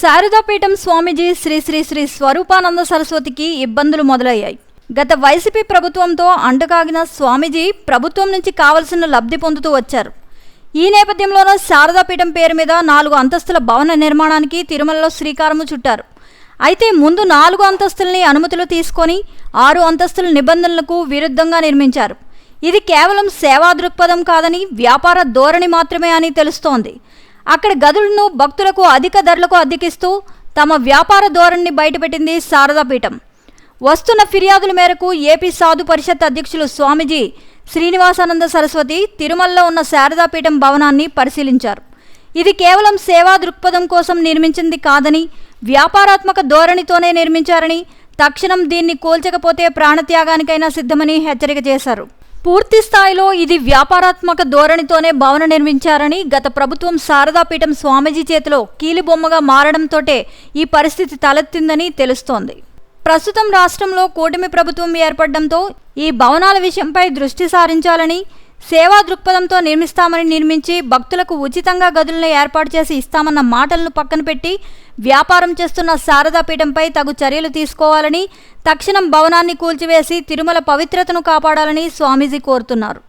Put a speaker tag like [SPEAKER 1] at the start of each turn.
[SPEAKER 1] శారదాపీఠం స్వామీజీ శ్రీ శ్రీ శ్రీ స్వరూపానంద సరస్వతికి ఇబ్బందులు మొదలయ్యాయి. గత వైసీపీ ప్రభుత్వంతో అంటకాగిన స్వామీజీ ప్రభుత్వం నుంచి కావలసిన లబ్ధి పొందుతూ వచ్చారు. ఈ నేపథ్యంలోనూ శారదాపీఠం పేరు మీద 4 అంతస్తుల భవన నిర్మాణానికి తిరుమలలో శ్రీకారము చుట్టారు. అయితే ముందు 4 అంతస్తుల్ని అనుమతులు తీసుకొని 6 అంతస్తుల నిబంధనలకు విరుద్ధంగా నిర్మించారు. ఇది కేవలం సేవా దృక్పథం కాదని వ్యాపార ధోరణి మాత్రమే అని తెలుస్తోంది. అక్కడ గదులను భక్తులకు అధిక ధరలకు అద్దెకిస్తూ తమ వ్యాపార ధోరణిని బయటపెట్టింది శారదాపీఠం. వస్తున్న ఫిర్యాదుల మేరకు ఏపీ సాధు పరిషత్ అధ్యక్షులు స్వామీజీ శ్రీనివాసానంద సరస్వతి తిరుమలలో ఉన్న శారదాపీఠం భవనాన్ని పరిశీలించారు. ఇది కేవలం సేవా దృక్పథం కోసం నిర్మించింది కాదని, వ్యాపారాత్మక ధోరణితోనే నిర్మించారని, తక్షణం దీన్ని కూల్చకపోతే ప్రాణత్యాగానికైనా సిద్ధమని హెచ్చరిక చేశారు. పూర్తి స్థాయిలో ఇది వ్యాపారాత్మక ధోరణితోనే భవన నిర్మించారని, గత ప్రభుత్వం శారదాపీఠం స్వామీజీ చేతిలో కీలుబొమ్మగా మారడంతోటే ఈ పరిస్థితి తలెత్తిందని తెలుస్తోంది. ప్రస్తుతం రాష్ట్రంలో కూటమి ప్రభుత్వం ఏర్పడడంతో ఈ భవనాల విషయంపై దృష్టి సారించాలని, సేవా దృక్పథంతో నిర్మించి భక్తులకు ఉచితంగా గదులను ఏర్పాటు చేసి ఇస్తామన్న మాటలను పక్కన పెట్టి వ్యాపారం చేస్తున్న శారదాపీఠంపై తగు చర్యలు తీసుకోవాలని, తక్షణం భవనాన్ని కూల్చివేసి తిరుమల పవిత్రతను కాపాడాలని స్వామీజీ కోరుతున్నారు.